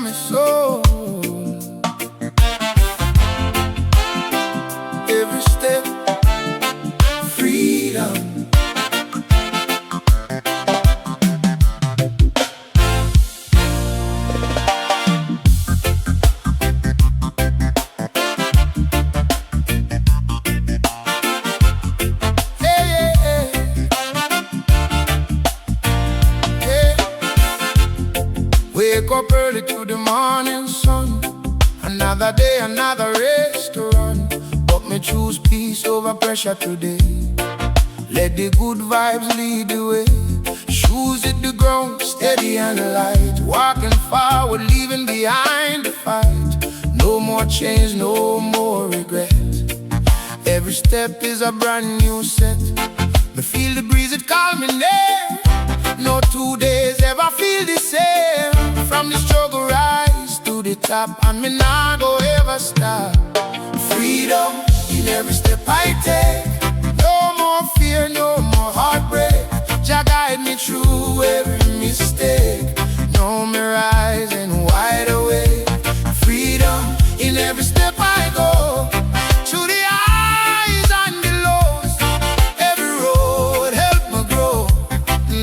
on my soul. Every step, freedom. Wake up early to the morning sun. Another day, another race to run. But me choose peace over pressure today. Let the good vibes lead the way. Shoes hit the ground, steady and light. Walking forward, leaving behind the fight. No more change, no more regret. Every step is a brand new set. Me feel the breeze, it call me name. No 2 days ever feel the same. From the struggle rise to the top, and me nah go ever stop. Freedom in every step I take. No more fear, no more heartbreak. Jah guide me through every mistake. Know me rising wide awake. Freedom in every step I go. Through the highs and the lows, every road help me grow.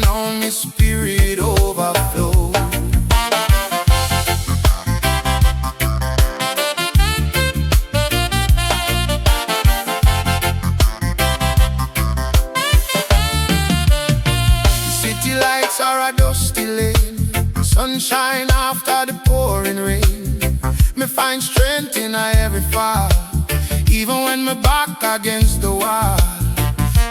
Know me spirit overflow. City lights are a dusty lane. Sunshine after the pouring rain. Me find strength in every fall, even when me back against the wall.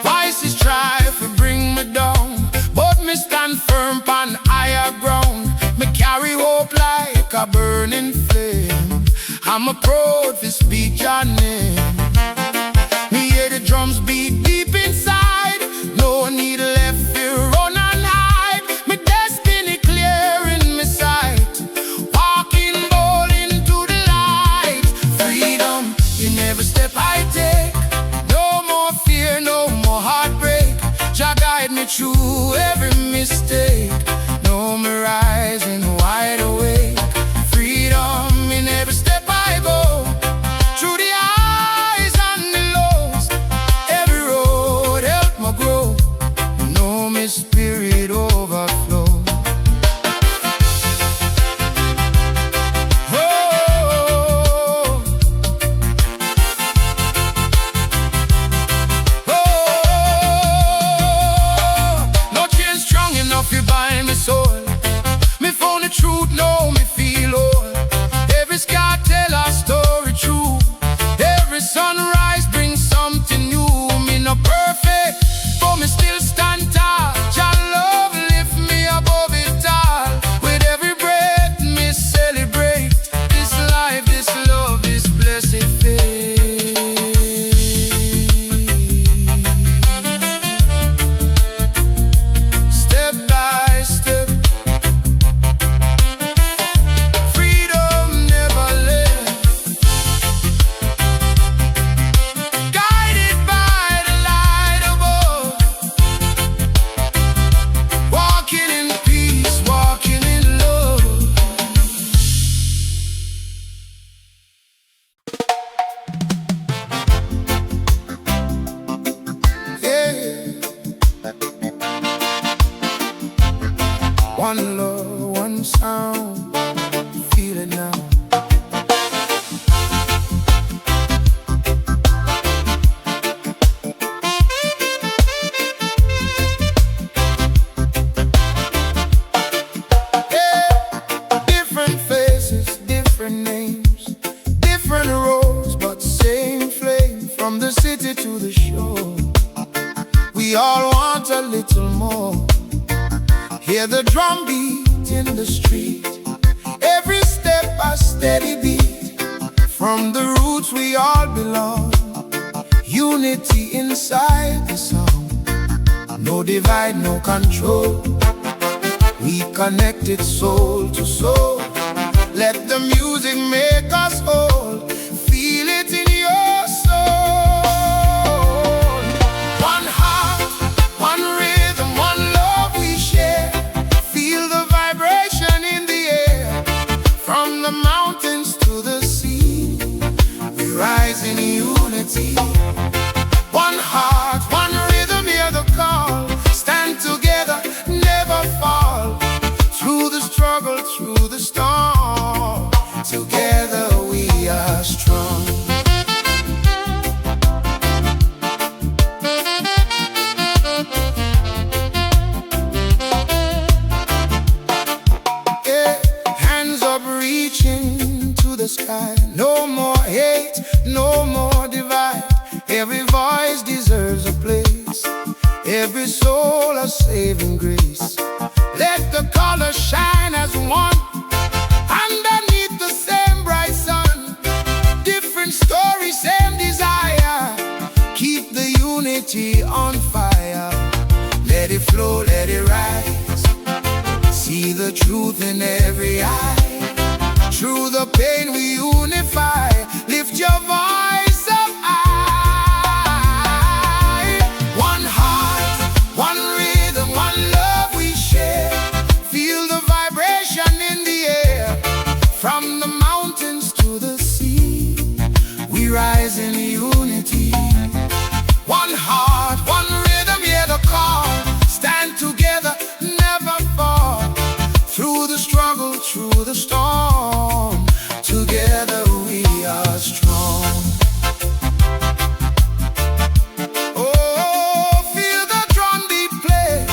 Voices try to bring me down, but me stand firm on higher ground. Me carry hope like a burning flame. I'm a proud to speak your name. Me hear the drums beat deep inside. No need left to run and hide. Me destiny clear in my sight. Walking bold into the light. Freedom in every step I take. No more fear, no more heartbreak. Jah guide me through every mistake. Know me rising wide awake. Freedom in every step I go. Through the highs and the lows, every road help me grow. Know me spirit overflow. Oh, no chain strong enough to bind me soul. Me found the truth, know me feel whole. Every scar tell a story true. Every sunrise brings something new. Me no perfect, but me still stand tall. Jah love lift me above it all. With every breath me celebrate this life, this love, this blessed faith. Step by step, freedom never left. Guided by the light above. Walking in peace, walking in love. Yeah. One love, one sound. Feel it now. Yeah. Different faces, different names, different roads, but same flame. From the city to the shore, we all want a little more. Hear the drum beat in the street. Every step a steady beat. From the roots we all belong. Unity inside the song. No divide, no control. We connected soul to soul. Let the music make us whole. Feel it in your soul. One heart, one rhythm, one love we share. Feel the vibration in the air. From unity. One heart, one rhythm, hear the call. Stand together, never fall. Through the struggle, through the storm, together we are strong. Sky. No more hate, no more divide. Every voice deserves a place, every soul a saving grace. Let the colors shine as one, underneath the same bright sun. Different stories, same desire. Keep the unity on fire. Let it flow, let it rise. See the truth in every eye. Through the pain we unify. Lift your voice up high. One heart, one rhythm, one love we share. Feel the vibration in the air. From the mountains to the sea, we rise in unity. One heart, one rhythm, hear the call. Stand together, never fall. Through the struggle, through the storm, together we are strong. Oh, feel the drum beat play,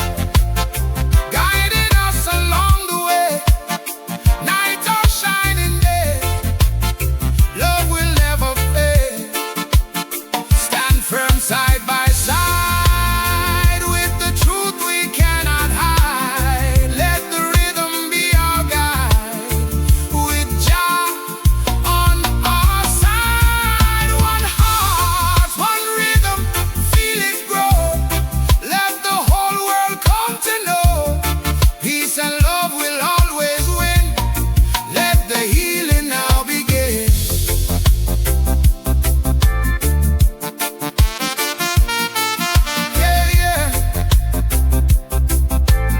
guiding us along the way. Night or shining day, love will never fade. Stand firm side by side, with the truth we cannot hide. Let the rhythm be our guide, with Jah on our side. One heart, one rhythm, feel it grow. Let the whole world come to know. Peace and love will always win. Let the healing now begin. Yeah, yeah.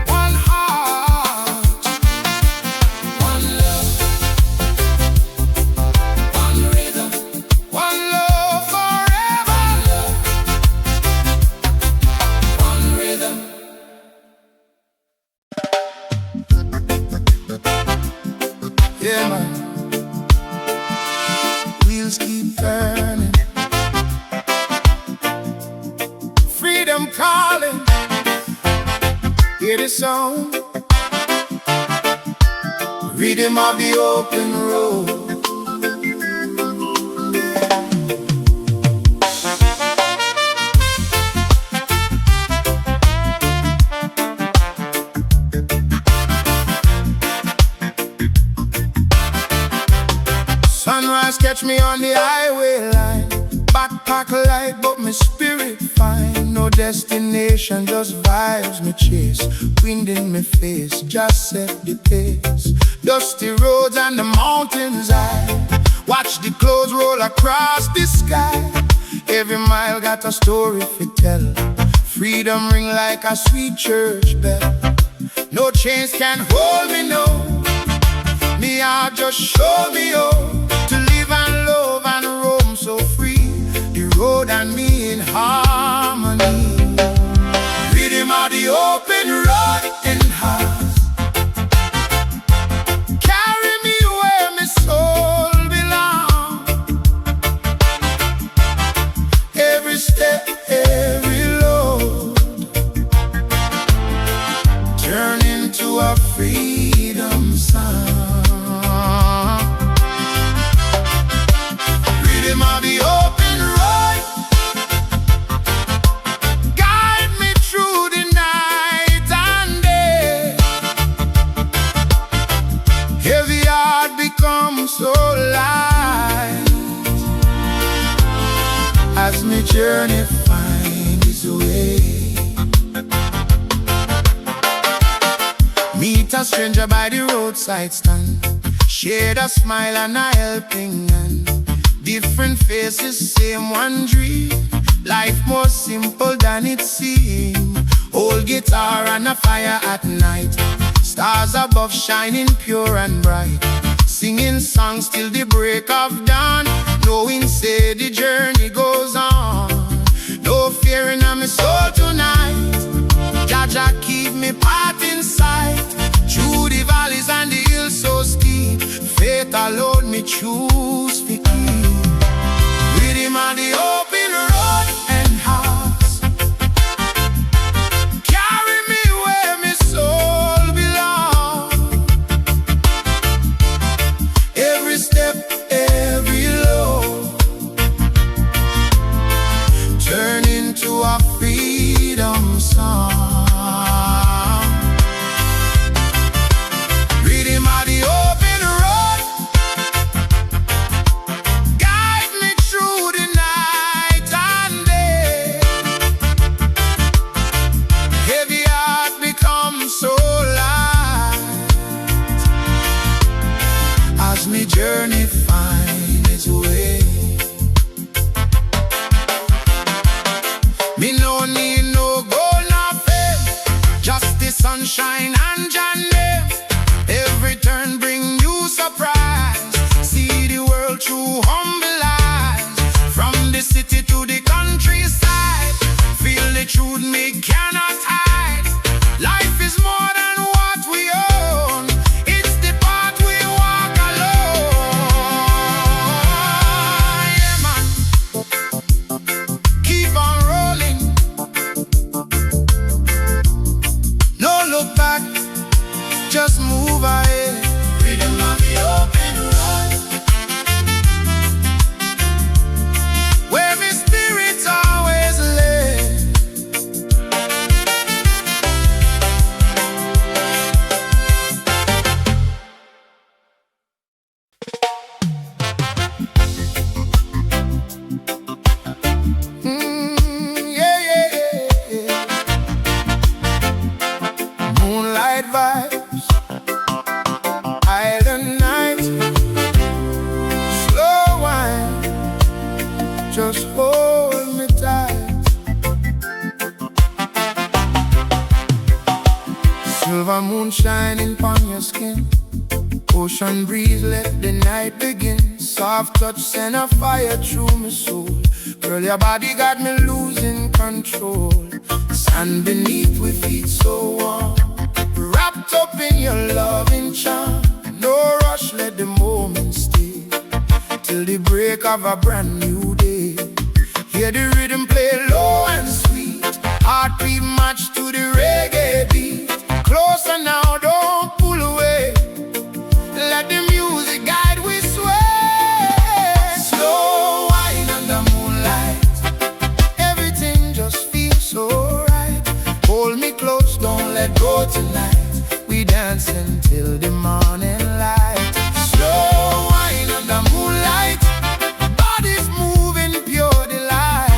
One heart, one love, one rhythm, one love forever. One rhythm. Yeah, man. Wheels keep turning. Freedom calling. Hear the song. Rhythm of the open road. Sunrise catch me on the highway line. Backpack light, but my spirit fine. No destination, just vibes me chase. Wind in my face, just set the pace. Dusty roads and the mountains high. Watch the clouds roll across the sky. Every mile got a story to tell. Freedom ring like a sweet church bell. No chains can hold me, no. Me heart just show me oh. To live and love and roam so free. The road and me in harmony. Rhythm of the open road in heart. Carry me where my soul belong. Every step, every load, turn into a freedom song. Rhythm of the open road, guide me through the night and day. Heavy heart becomes so light as my journey finds its way. Meet a stranger by the roadside stand. Shared a smile and a helping hand. Different faces, same one dream. Life more simple than it seems. Old guitar and a fire at night. Stars above shining pure and bright. Singing songs till the break of dawn. Knowing say the journey goes sunshine and journey. Every turn bring you surprise. See the world through humble eyes. From the city to the countryside, feel the truth me cannot hide. Life is more than what we own. It's the path we walk alone. Yeah, man. Keep on rolling. No look back, just move ahead. Freedom of the open road, where my spirit's always led. Yeah, yeah, yeah. Moonlight vibes, island night, slow wine, just hold me tight. Silver moon shining upon your skin, ocean breeze let the night begin. Soft touch send a fire through my soul. Girl, your body got me losing control. Sand beneath with feet so warm, wrapped up in your loving charm. No rush, let the moment stay till the break of a brand new day. Hear the rhythm play low and sweet, heartbeat match to the reggae beat. Closer now, don't pull away, let the music guide we sway. Slow wine under moonlight, everything just feels so right. Hold me close, don't let go tonight. We dance until the morning light. Slow wine under moonlight, bodies moving pure delight.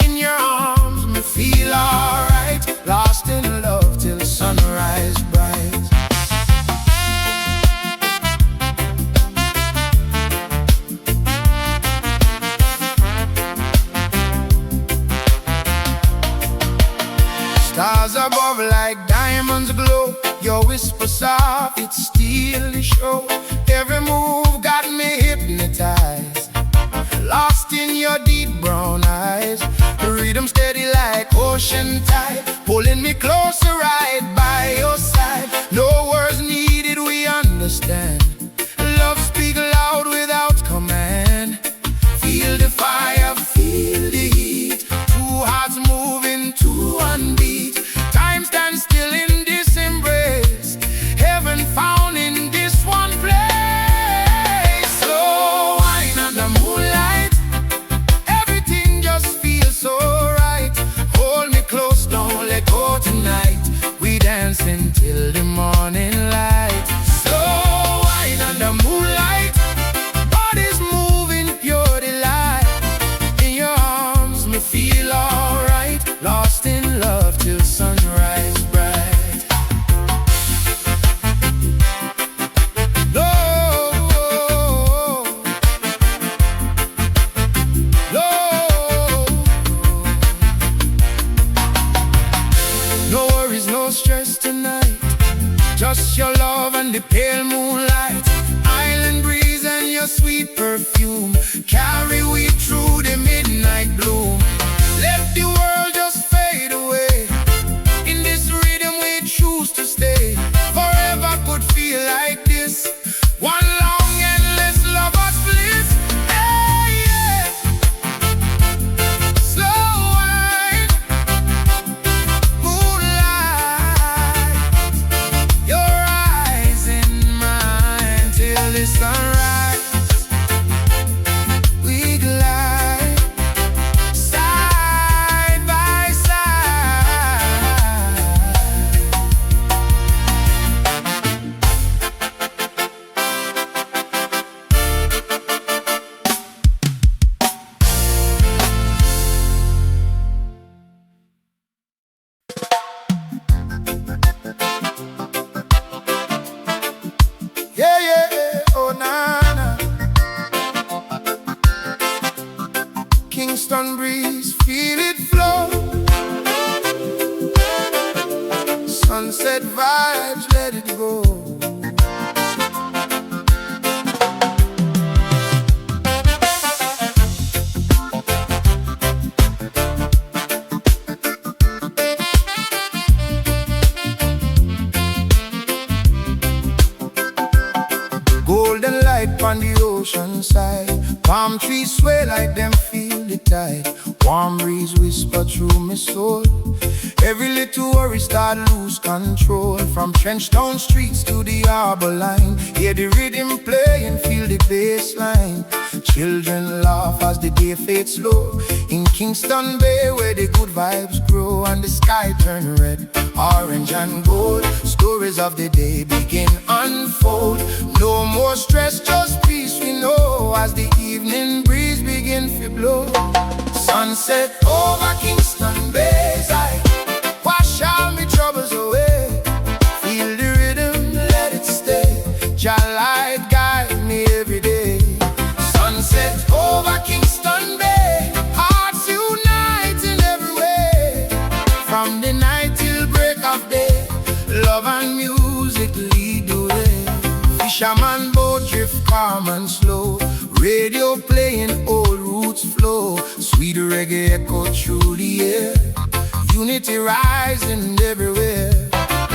In your arms me feel alright, lost in love till sunrise bright. Stars above like diamonds glow. Your whisper soft, it steal the show. Every move got me hypnotized, lost in your deep brown eyes. The rhythm steady like ocean tide, pulling me closer right by your side. No words needed, we understand. Love speak loud without command. Feel the fire, feel the heat. Two hearts moving to one beat. Time stands still in this embrace. Heaven found in this one place. Slow wine under moonlight, everything just feels so right. Hold me close, don't let go tonight. We dance until the morning light. Slow wine under moonlight, bodies moving pure delight. In your arms me feel alright, lost in love till sunrise bright. Low, low. No worries, no stress tonight, just your love and the pale moonlight. Island breeze and your sweet perfume carry we through the midnight gloom. Let the world just fade away, in this rhythm we choose to stay. Forever could feel like this, one long endless lover's bliss. Hey, yeah. Slow wine, moonlight, your eyes in mine till the sunrise. We glide side by side. Yeah, yeah, oh na na. Kingston breeze, feel it flow. Sunset vibes, let it go. Golden light on the ocean side, palm trees sway like them feel the tide. Warm breeze whisper through my soul. Every little worry start lose control. From Trenchtown streets to the harbor line, hear the rhythm play and feel the bass line. Children laugh as the day fades slow. In Kingston Bay where the good vibes grow, and the sky turn red, orange and gold. Stories of the day begin unfold. No more stress, just peace we know, as the evening breeze begin to blow. Sunset over Kingston Bay, I wash all my troubles away. Feel the rhythm, let it stay. Jah light guide me every day. Sunset over Kingston Bay, hearts unite in every way. From the night till break of day, love and music lead the way. Fisherman boat drift calm and slow, radio playing old roots flow. Sweet reggae echo through the air, unity rising everywhere.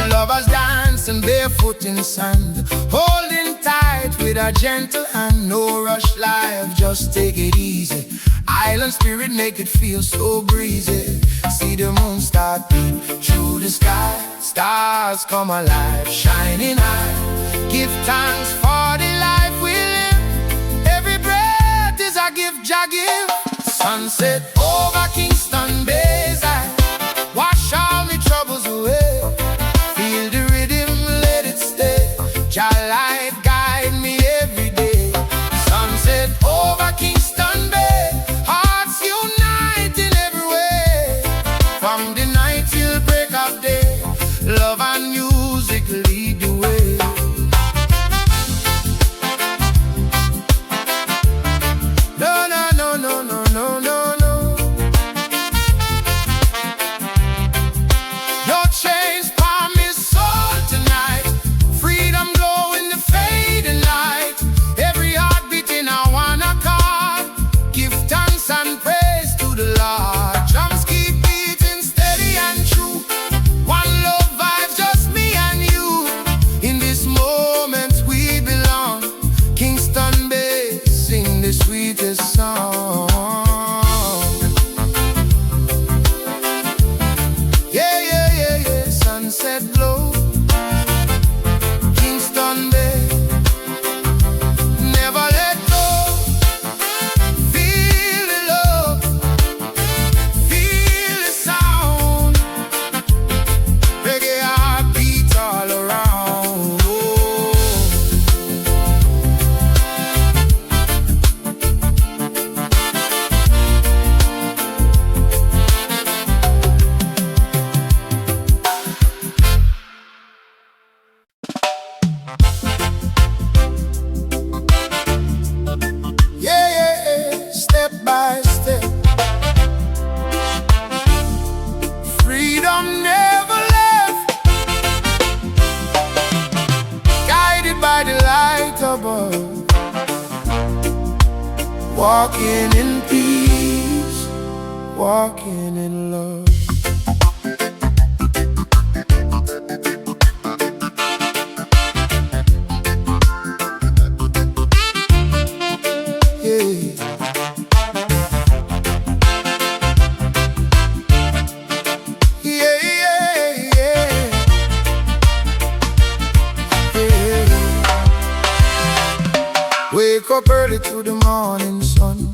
Lovers dancing barefoot in sand, holding tight with a gentle hand. No rush life, just take it easy. Island spirit make it feel so breezy. See the moon start beam through the sky, stars come alive, shining high. Give thanks for the life we live. Every breath is a gift Jah give. Sunset over Kingston Bay, I wash all my troubles away. Feel the rhythm, let it stay. Jah light guide me every day. Sunset over Kingston Bay, hearts unite in every way. From the night till break of day, love and music lead the way. No, no, no, no, no, no, no, no. No chains palm his soul tonight. Freedom glow in the fading light. Every heart beating a one accord. Give thanks and praise to the Lord. Drums keep beating steady and true. One love vibes, just me and you. In this moment we belong. Kingston Bay, sing the sweetest song. Yeah, yeah, yeah, yeah. Sunset glow, Kingston Bay, never let go. Feel the love, feel the sound. Reggae heartbeat all around. Oh. Yeah, yeah, yeah, step by step. Freedom never left, guided by the light above. Walking in peace, walking in love. Yeah. Yeah, yeah, yeah. Yeah. Wake up early to the morning sun.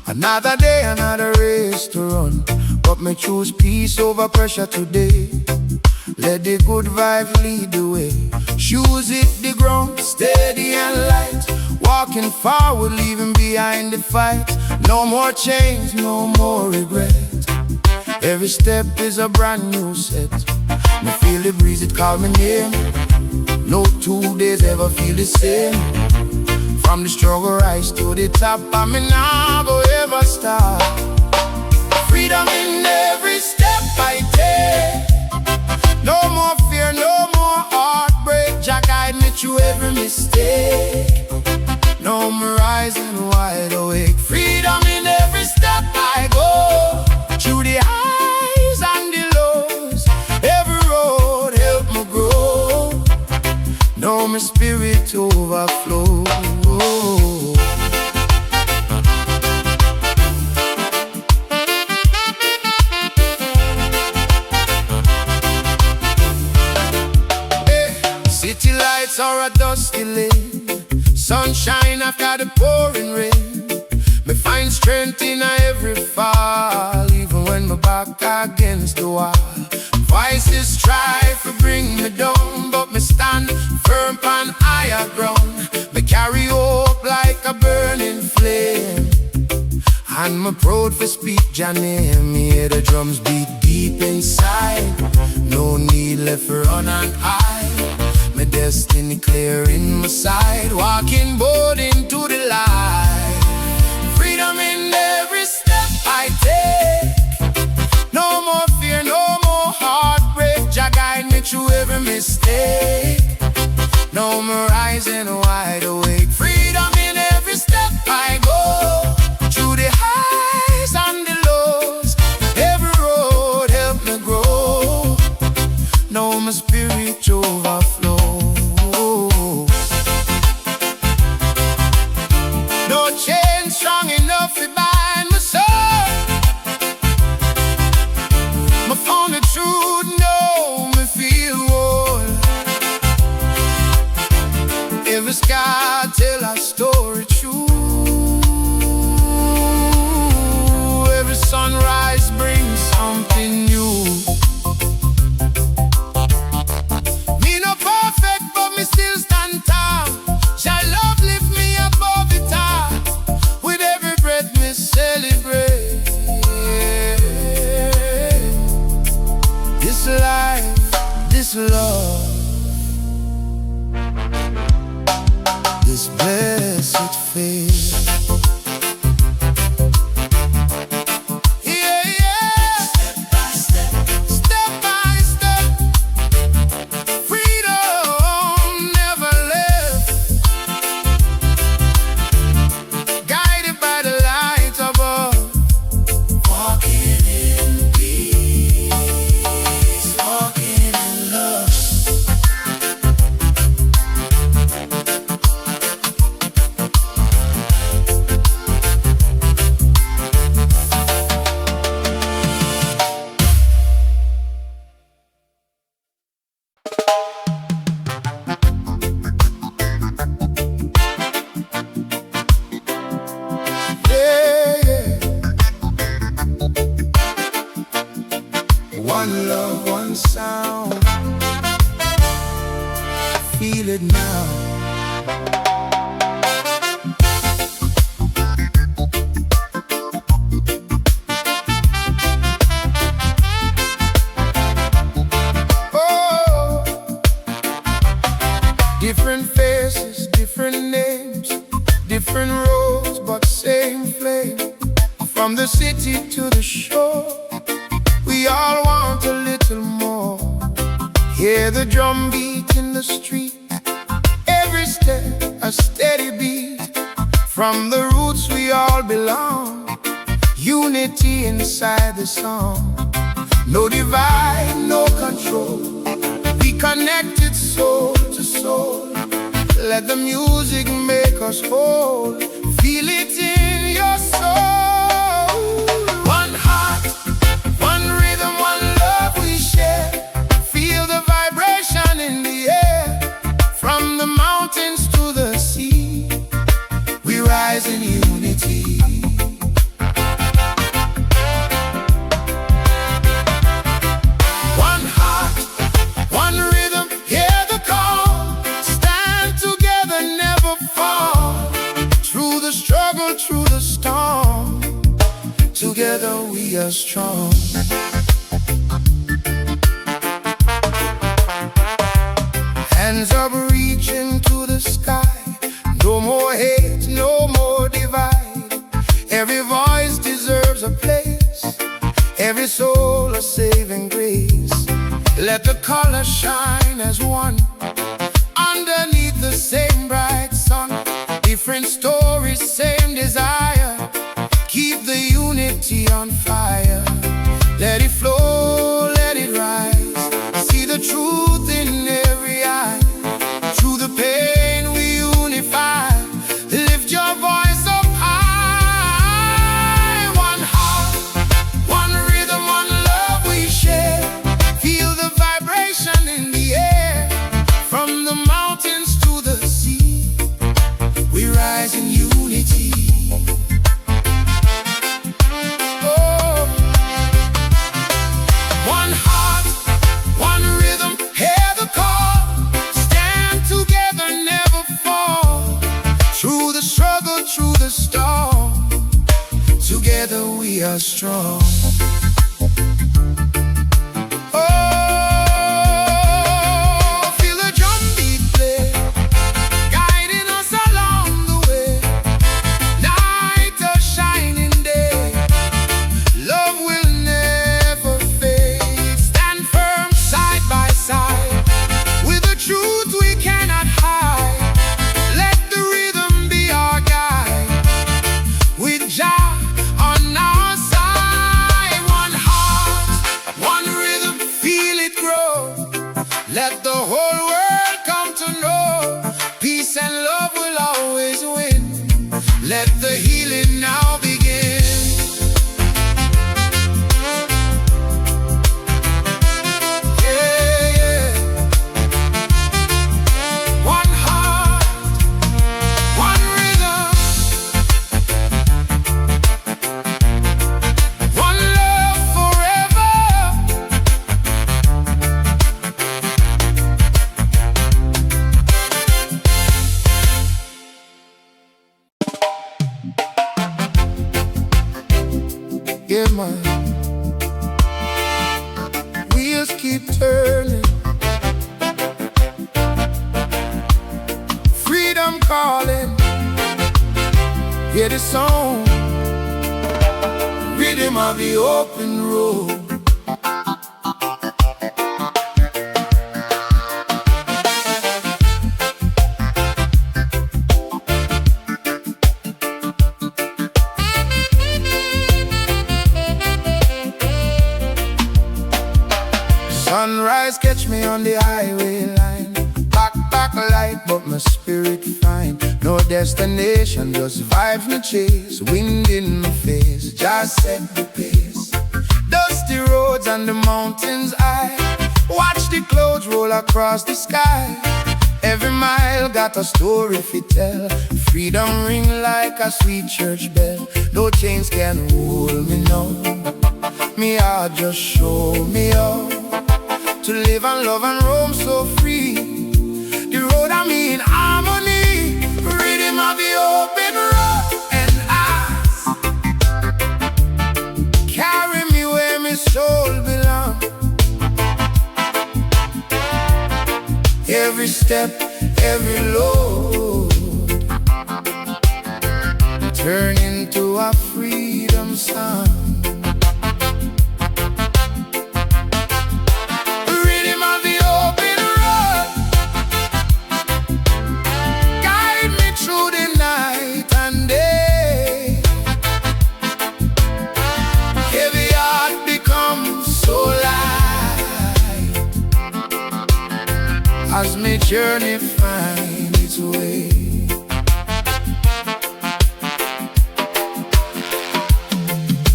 Another day, another race to run. But me choose peace over pressure today. Let the good vibes lead the way. Shoes hit the ground, steady and light. Walking forward, leaving behind the fight. No more chains, no more regret. Every step is a brand new set. Me feel the breeze, it call me name. No 2 days ever feel the same. From the struggle rise to the top, I may not go ever stop. Freedom in every step I take. No more fear, spirit overflow. City lights or a dusty lane, sunshine after the pouring rain. Me find strength in every fall, even when my back against the wall. Voices try to bring me down, but me stand firm on higher ground. Me carry hope like a burning flame, and me proud for speak Jah name. Me hear the drums beat deep inside, no need left for run and hide. My destiny clear in my side, walking bold into the light. Freedom in every step I take. No more fear, no more heartbreak. Jah guide me through every mistake. No more rising wide awake. Freedom in every step I go. Through the highs and the lows, every road help me grow. No more spirit overflow. No chain strong enough to bind my soul. Me found the truth, no, me feel whole. Every sky tell a story true. Every sunrise brings something new. Me no perfect, but me still stand tall. Shall love lift me above the top. With every breath me celebrate. This life, this love, this blessed faith. Yeah, yeah. Step by step, step by step. Freedom never left. Guided by the light above. Walking in peace, walking in love. Yeah, yeah. One love, one sound. Feel it now. Oh, different faces, different names, different roads, but same flame. From the city to the shore, we all want a little more. Hear the drum beat in the street, every step a steady beat. From the roots we all belong, unity inside the song. No divide, no control, we connected soul to soul. Let the music make us whole. Feel it in your soul. One heart, one rhythm, one love we share. Feel the vibration in the air. From the mountains to the sea, we rise in unity. One heart, one rhythm, hear the call. Stand together, never fall. Through the struggle, through the storm, together we are strong. Hands up reaching to the sky. No more hate, no more divide. Every voice deserves a place, every soul a saving grace. Let the color shine as one, underneath the same bright sun. Different stories, same desire. Keep the unity on fire. Let it flow, let it rise. See the truth in every eye. Through the pain we us strong. Let the whole world come to know peace and love will always win. Let the healing now begin. Yeah, yeah. One heart, one rhythm, one love forever. Yeah, man. Wheels keep turning. Freedom calling. Hear the song. Rhythm of the open road. Sunrise catch me on the highway line. Back light, but my spirit fine. No destination, just vibes no chase. Wind in my face, just set the pace. Dusty roads and the mountains high. Watch the clouds roll across the sky. Every mile got a story to tell. Freedom ring like a sweet church bell. No chains can hold me now. Me heart just show me how to live and love and roam so free. The road I'm in harmony. Rhythm of the open road. And eyes carry me where my soul belongs. Every step, every load turn into a freedom song. As my journey find its way.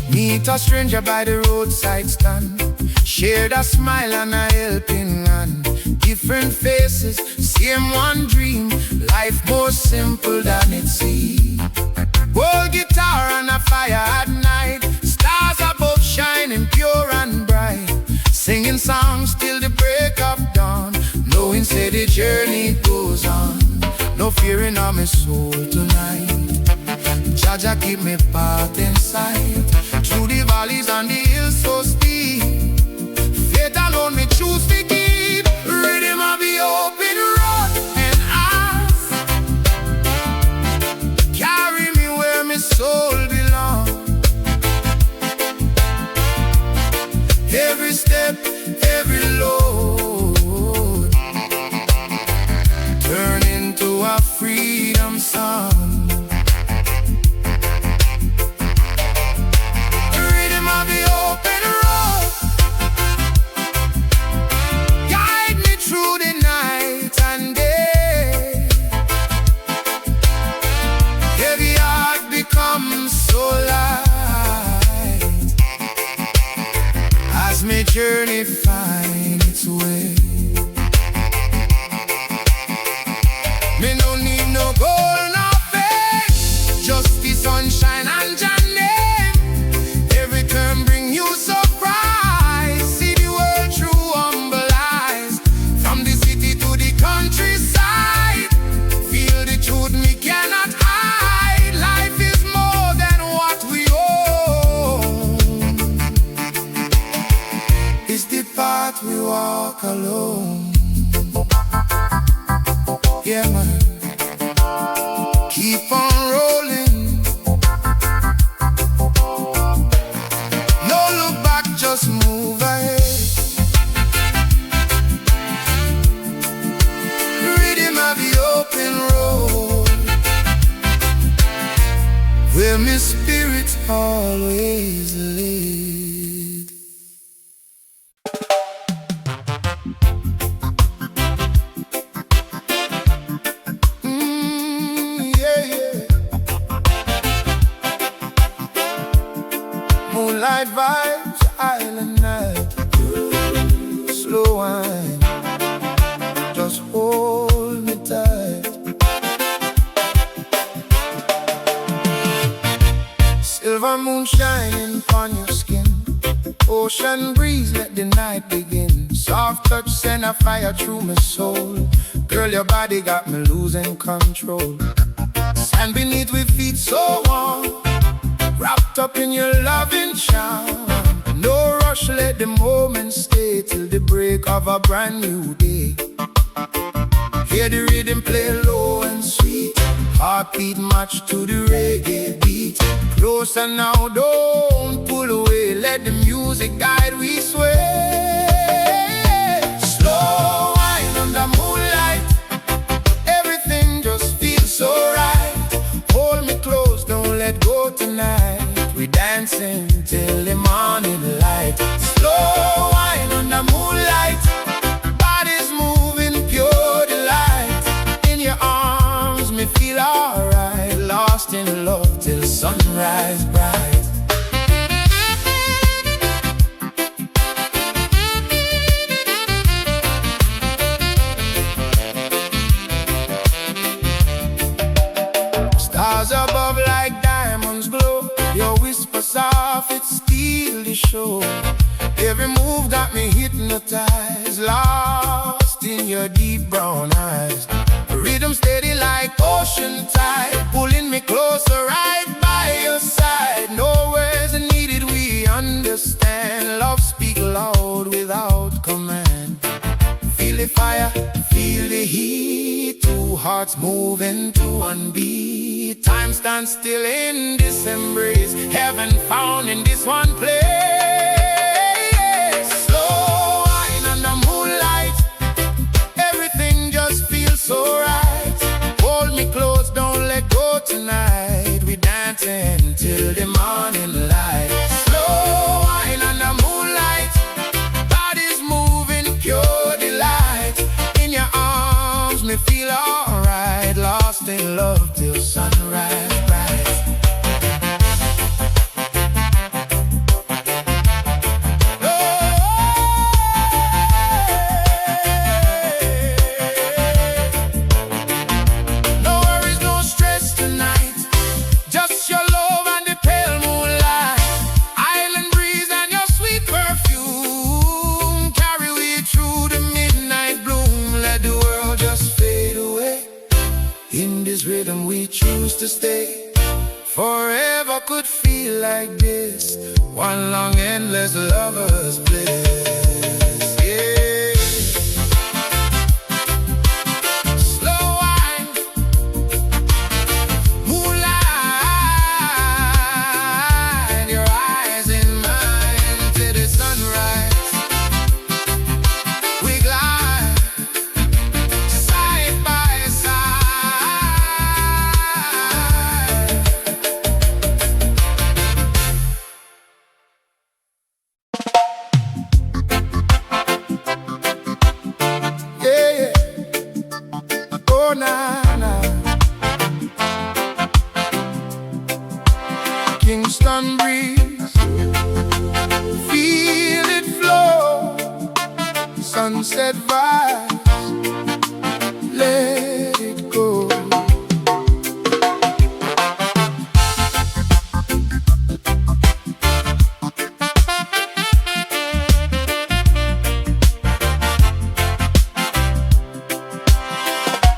Meet a stranger by the roadside stand. Shared a smile and a helping hand. Different faces, same one dream. Life more simple than it seems. Old guitar and a fire at night. Stars above shining pure and bright. Singing songs till the break of dawn. Knowing say the journey goes on. No fearing on my soul tonight. Jaja keep me path in sight. Through the valleys and the hills so steep. Faith alone me choose to keep. Rhythm of the open road. And eyes carry me where my soul belongs. Every step, every load turn into a freedom song. Rhythm of the open road. Guide me through the night and day. Heavy heart becomes so light as my journey find its way. Me no need no gold, no fame. Just the sunshine and your name. Every turn bring you surprise. See the world through humble eyes. From the city to the countryside. Feel the truth me cannot hide. Life is more than what we own. that we walk alone. Yeah, man. Keep on rolling. No look back, just move ahead. Rhythm of the open road, where my spirit always lives. Moonlight vibes, island night, slow wine, just hold me tight. Silver moon shining on your skin, ocean breeze, let the night begin. Soft touch send a fire through my soul. Girl, your body got me losing control. Sand beneath with feet so warm, wrapped up in your loving charm. No rush, let the moment stay till the break of a brand new day. Hear the rhythm play low and sweet, heartbeat match to the reggae beat. Closer now, don't pull away, let the music guide we sway. Slow wine under moonlight, everything just feels so right. Hold me close, don't let go tonight. We dancing till the morning light. Slow wine under moonlight, bodies moving pure delight. In your arms me feel alright, lost in love till sunrise bright. Stars above like diamonds glow, your whisper soft, it steal the show. Every move got me hypnotized, lost in your deep brown eyes. Rhythm steady like ocean tide, pulling me closer right by your side. No words are needed, we understand. Love speak loud without command. Feel the fire, feel the heat, two hearts moving to one beat. Time stands still in this embrace, heaven found in this one place. Slow wine under moonlight, everything just feels so right. Hold me close, don't let go tonight. We dancing till the morning light. Slow wine under moonlight, bodies moving pure delight. In your arms me feel alright, lost in love till sunrise bright. No worries, no stress tonight, just your love and the pale moonlight. Island breeze and your sweet perfume carry we through the midnight bloom. Let the world just fade away, in this rhythm we choose to stay. Forever could feel like this, one long endless lover's bliss. Yeah. Slow wine, moonlight, your eyes in mine till the sunrise. We glide side by side. Yeah, yeah. Oh, nah, nah. Kingston breeze, feel it flow. Sunset vibes, let it go.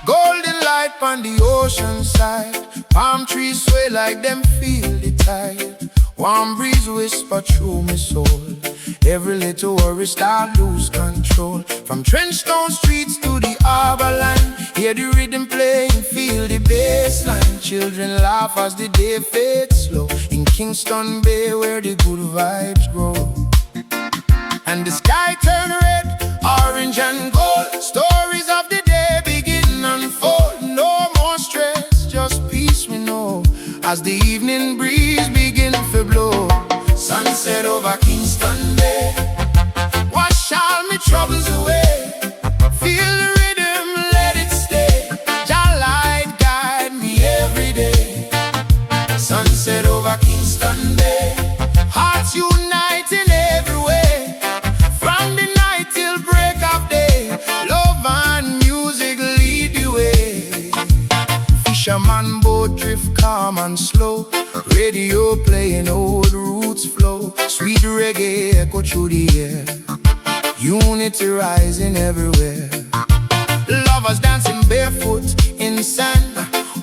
Golden light on the ocean side, palm trees sway like them feel the tide. Warm breeze whisper through my soul, Every little worry start lose control. From Trenchtown streets to the harbor line, hear the rhythm playing, feel the bass line. Children laugh as the day fades slow. In Kingston Bay where the good vibes grow. And the sky turn red, orange and gold. Stories of the day begin unfold. No more stress, just peace we know, as the evening breeze begin to blow. Sunset over Kingston Bay, wash all my troubles away. Feel the rhythm, let it stay. Jah light guide me every day. Sunset over Kingston Bay, hearts uniting every way. From the night till break of day, love and music lead the way. Fisherman boat drift calm and slow. Radio playing old roots flow. Sweet reggae echo through the air. Unity rising everywhere. Lovers dancing barefoot in sand,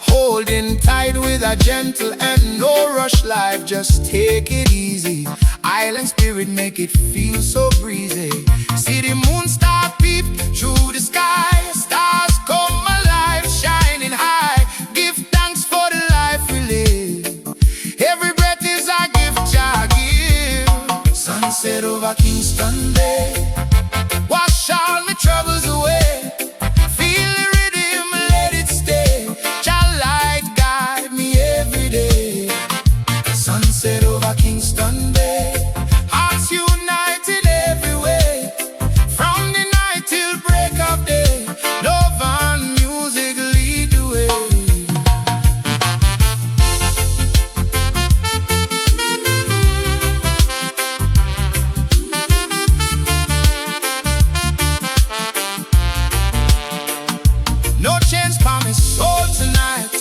holding tight with a gentle hand. No rush life, just take it easy. Island spirit make it feel so breezy. See the moon star peep through the sky. Stars come alive, shining high. Give thanks for the life we live. Every breath is a gift Jah give. Sunset over Kingston Bay, wash all my troubles away. Feel the rhythm, let it stay. Jah light guide me every day. Sunset over Kingston Bay, hearts united every way. From the night till break of day, love and music lead the way. No change promise soul tonight.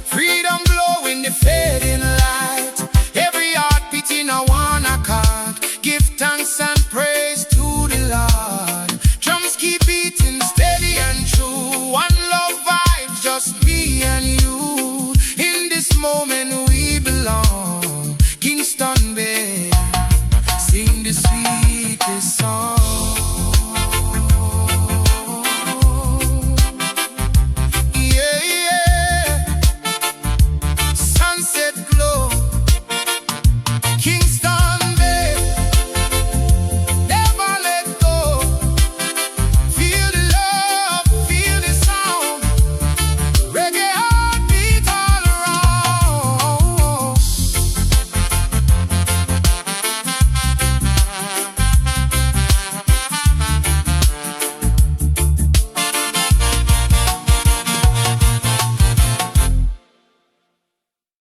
Freedom glow in the fading light. Every heart beating a one accord. Give thanks and praise to the Lord. Drums keep beating steady and true. One love vibes, just me and you. In this moment we belong. Kingston Bay, sing the sweetest song.